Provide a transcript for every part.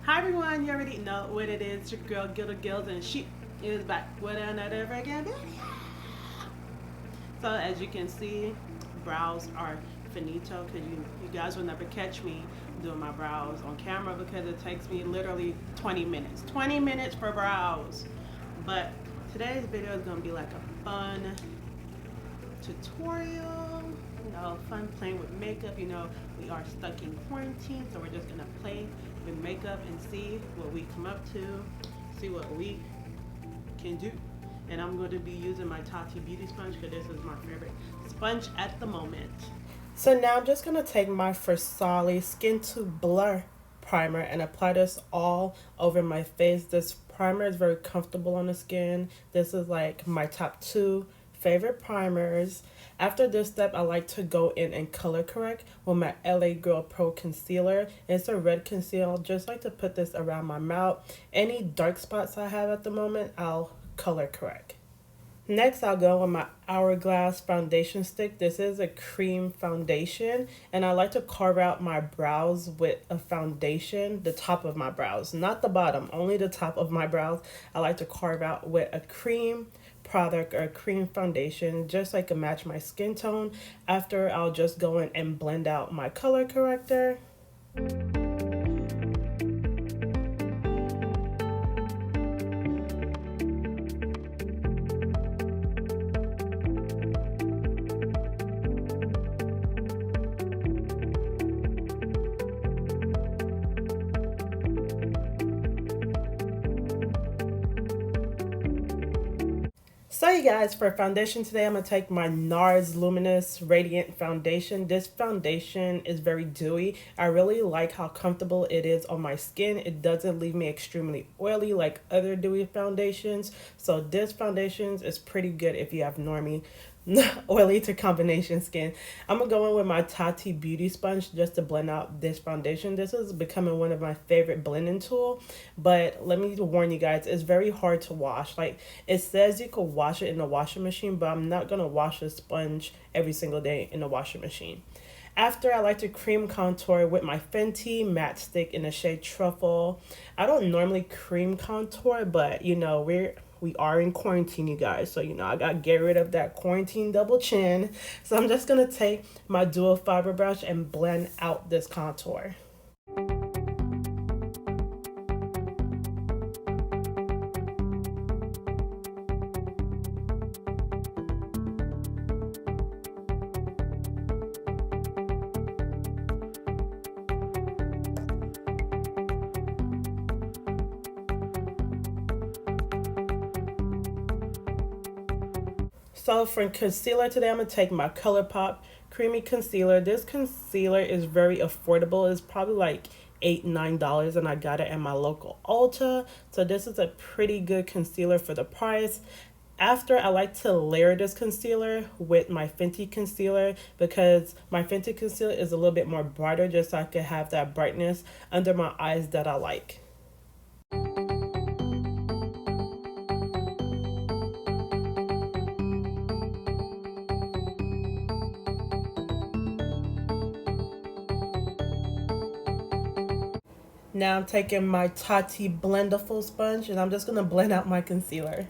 Hi everyone, you already know what it is. Your girl Gilda Gills, and she is back with another freaking video. So as you can see, brows are finito because you guys will never catch me doing my brows on camera because it takes me literally 20 minutes. 20 minutes for brows. But today's video is going to be like a fun tutorial, you know, fun playing with makeup. You know, we are stuck in quarantine, so we're just going to play with makeup and see what we come up to, see what we can do. And I'm going to be using my TATI beauty sponge because this is my favorite sponge at the moment. So now I'm just going to take my Farsáli SkinTune Blur primer and apply this all over my face. This primer is very comfortable on the skin. This is like my top 2 favorite primers. After this step, I like to go in and color correct with my LA Girl Pro Concealer. It's a red conceal. Just like to put this around my mouth. Any dark spots I have at the moment, I'll color correct. Next, I'll go with my Hourglass foundation stick. This is a cream foundation, and I like to carve out my brows with a foundation, the top of my brows, not the bottom, only the top of my brows. I like to carve out with a cream product or a cream foundation just so I can match my skin tone. After, I'll just go in and blend out my color corrector. So you guys, for foundation today, I'm going to take my NARS Luminous Radiant Foundation. This foundation is very dewy. I really like how comfortable it is on my skin. It doesn't leave me extremely oily like other dewy foundations. So this foundation is pretty good if you have normie oily to combination skin. I'm gonna go in with my TATI beauty sponge just to blend out this foundation. This is becoming one of my favorite blending tool, but let me warn you guys, it's very hard to wash. Like, it says you could wash it in the washing machine, but I'm not gonna wash the sponge every single day in the washing machine. After, I like to cream contour with my Fenty matte stick in the shade Truffle. I don't normally cream contour, but you know, we are in quarantine, you guys, so you know I gotta get rid of that quarantine double chin. So I'm just gonna take my dual fiber brush and blend out this contour. So for concealer today, I'm going to take my ColourPop Creamy Concealer. This concealer is very affordable. It's probably like $8–9, and I got it at my local Ulta. So this is a pretty good concealer for the price. After, I like to layer this concealer with my Fenty concealer because my Fenty concealer is a little bit more brighter, just so I can have that brightness under my eyes that I like. Now I'm taking my TATI Blenderful sponge and I'm just going to blend out my concealer.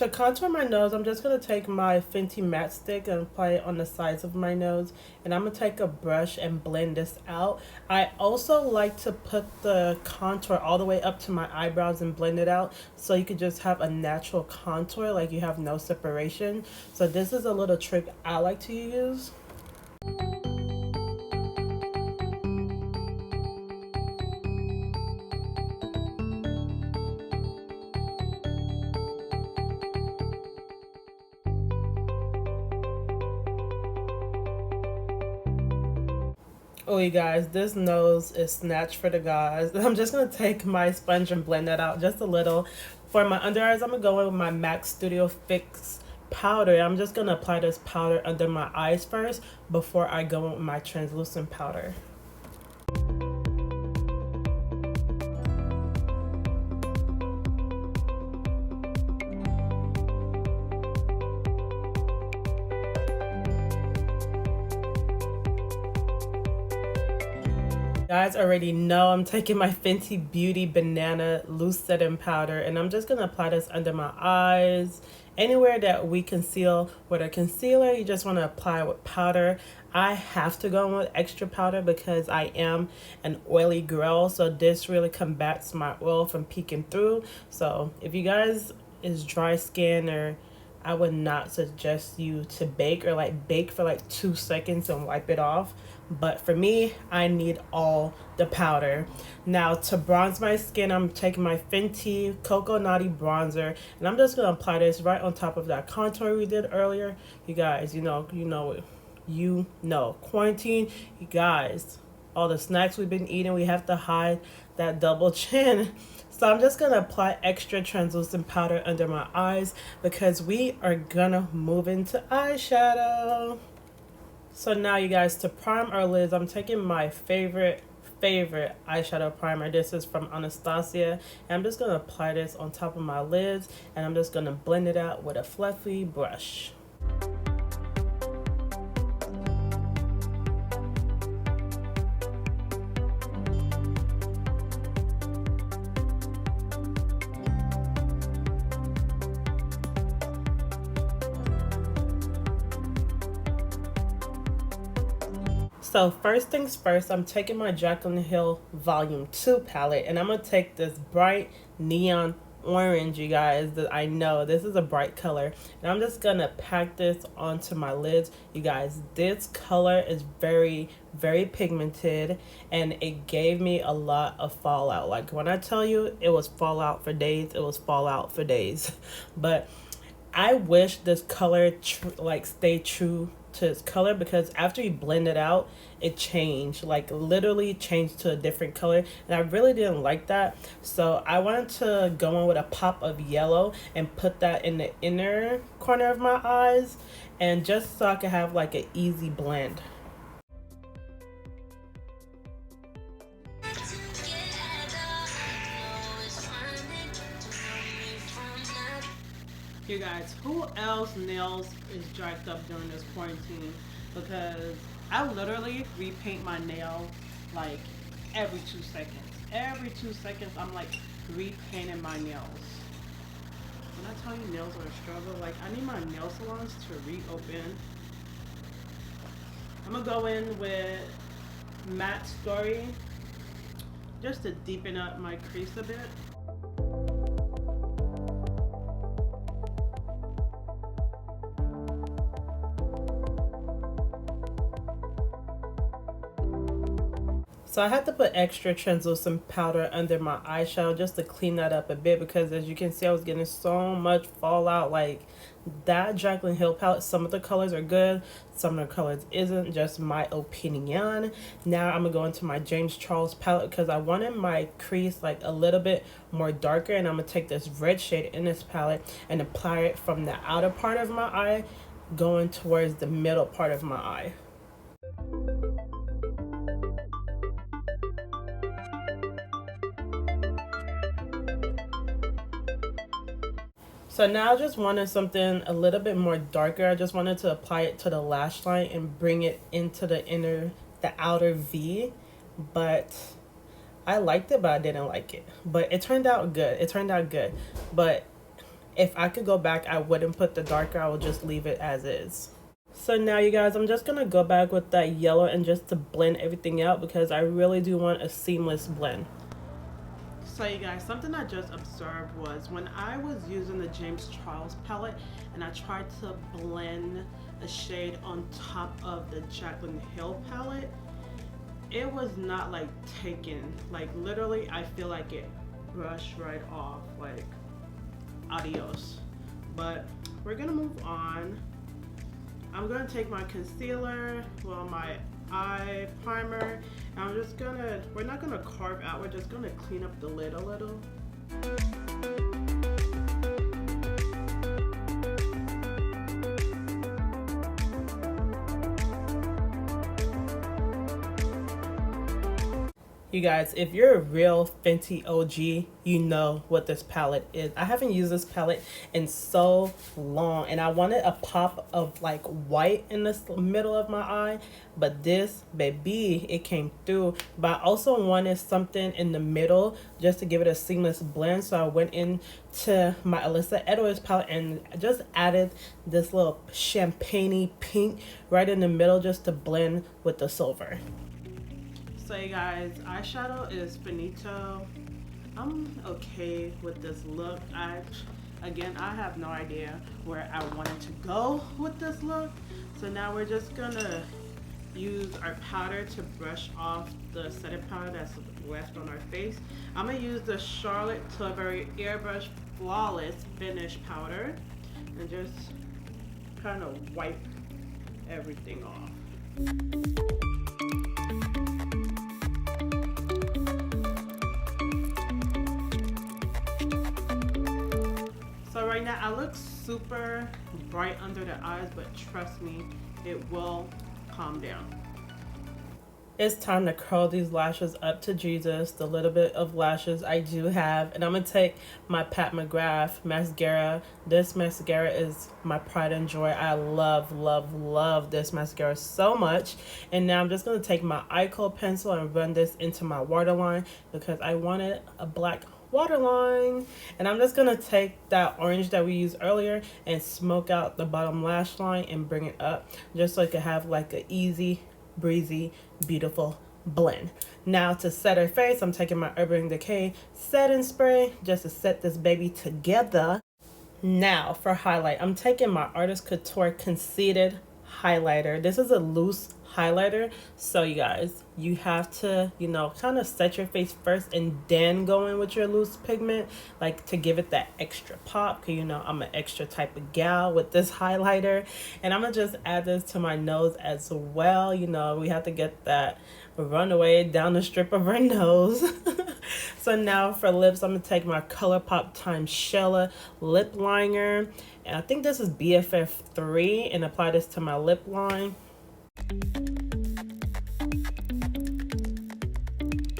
To contour my nose, I'm just going to take my Fenty matte stick and apply it on the sides of my nose. And I'm going to take a brush and blend this out. I also like to put the contour all the way up to my eyebrows and blend it out, so you could just have a natural contour, like you have no separation. So this is a little trick I like to use. Oh, you guys, this nose is snatched for the gods. I'm just going to take my sponge and blend that out just a little. For my under eyes, I'm going to go in with my MAC Studio Fix powder. I'm just going to apply this powder under my eyes first before I go in with my translucent powder. Guys already know I'm taking my Fenty Beauty Banana Loose Setting Powder, and I'm just going to apply this under my eyes. Anywhere that we conceal with a concealer, you just want to apply with powder. I have to go in with extra powder because I am an oily girl, so this really combats my oil from peeking through. So if you guys is dry skin, or I would not suggest you to bake, or like bake for like 2 seconds and wipe it off. But for me, I need all the powder. Now to bronze my skin, I'm taking my Fenty Coco Naughty Bronzer, and I'm just going to apply this right on top of that contour we did earlier. You guys, you know, quarantine, you guys, all the snacks we've been eating, we have to hide that double chin. So I'm just going to apply extra translucent powder under my eyes because we are going to move into eyeshadow. So now, you guys, to prime our lids, I'm taking my favorite eyeshadow primer. This is from Anastasia, and I'm just going to apply this on top of my lids, and I'm just going to blend it out with a fluffy brush. So first things first, I'm taking my JACLYN Hill Volume 2 palette, and I'm going to take this bright neon orange, you guys, that I know this is a bright color, and I'm just going to pack this onto my lids. You guys, this color is very pigmented, and it gave me a lot of fallout. Like when I tell you it was fallout for days, it was fallout for days. But I wish this color stayed true to its color, because after you blend it out, it changed, like literally changed to a different color, and I really didn't like that. So I wanted to go in with a pop of yellow and put that in the inner corner of my eyes, and just so I could have like an easy blend. You guys, who else nails is jacked up during this quarantine? Because I literally repaint my nail like every 2 seconds. Every 2 seconds, I'm like repainting my nails. When I tell you nails are a struggle, like I need my nail salons to reopen. I'm gonna go in with Matte Story just to deepen up my crease a bit. So I had to put extra translucent powder under my eyeshadow just to clean that up a bit, because as you can see, I was getting so much fallout. Like that JACLYN Hill palette, some of the colors are good, some of the colors isn't, just my opinion. Now I'm gonna go into my James Charles palette because I wanted my crease like a little bit more darker, and I'm gonna take this red shade in this palette and apply it from the outer part of my eye going towards the middle part of my eye. So now I just wanted something a little bit more darker. I just wanted to apply it to the lash line and bring it into the outer V. But I liked it, but I didn't like it. But it turned out good. It turned out good. But if I could go back, I wouldn't put the darker. I would just leave it as is. So now you guys, I'm just gonna go back with that yellow and just to blend everything out because I really do want a seamless blend. So you guys, something I just observed was when I was using the James Charles palette and I tried to blend a shade on top of the JACLYN Hill palette, it was not like taken. Like literally, I feel like it brushed right off, like adios. But we're gonna move on. I'm gonna take my concealer, well, my eye primer, and I'm just gonna, we're not gonna carve out, we're just gonna clean up the lid a little. You guys, if you're a real Fenty OG, you know what this palette is. I haven't used this palette in so long, and I wanted a pop of like white in the middle of my eye, but this baby, it came through. But I also wanted something in the middle just to give it a seamless blend, so I went into my Alyssa Edwards palette and just added this little champagne-y pink right in the middle just to blend with the silver. So you guys, eyeshadow is finito. I'm okay with this look. Again, I have no idea where I wanted to go with this look. So now we're just gonna use our powder to brush off the setting powder that's left on our face. I'm gonna use the Charlotte Tilbury Airbrush Flawless Finish powder and just kind of wipe everything off. So right now I look super bright under the eyes, but trust me, it will calm down. It's time to curl these lashes up to Jesus, the little bit of lashes I do have. And I'm going to take my Pat McGrath mascara. This mascara is my pride and joy. I love, love, love this mascara so much. And now I'm just going to take my eyelid pencil and run this into my waterline because I wanted a black waterline. And I'm just gonna take that orange that we used earlier and smoke out the bottom lash line and bring it up just so it can have like an easy breezy beautiful blend. Now to set her face, I'm taking my Urban Decay setting spray just to set this baby together. Now for highlight, I'm taking my Artist Couture Conceited highlighter. This is a loose highlighter, so you guys, you have to, you know, kind of set your face first and then go in with your loose pigment, like to give it that extra pop, because you know I'm an extra type of gal with this highlighter. And I'm gonna just add this to my nose as well. You know, we have to get that runaway down the strip of our nose. So now for lips, I'm gonna take my ColourPop Time Shella lip liner, and I think this is BFF3, and apply this to my lip line.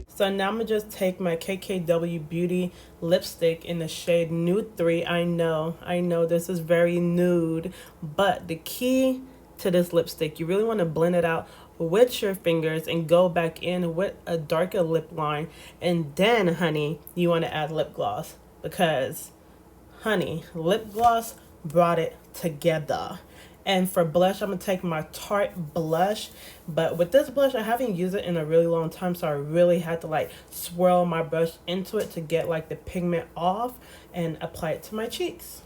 So now I'm gonna just take my KKW Beauty lipstick in the shade Nude 3. I know this is very nude, but the key to this lipstick, you really want to blend it out with your fingers and go back in with a darker lip line, and then honey, you want to add lip gloss, because honey, lip gloss brought it together. And for blush, I'm gonna take my Tarte blush, but with this blush I haven't used it in a really long time, so I really had to like swirl my brush into it to get like the pigment off and apply it to my cheeks.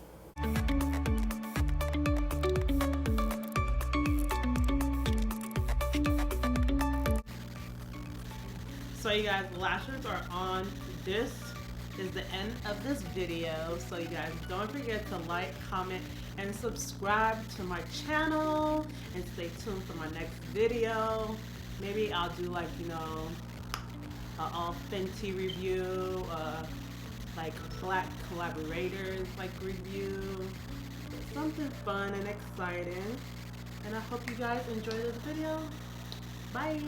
So you guys, lashes are on. This is the end of this video. So you guys, don't forget to like, comment, and subscribe to my channel, and stay tuned for my next video. Maybe I'll do like, you know, all Fenty review, like black collaborators like review, something fun and exciting. And I hope you guys enjoyed this video. Bye.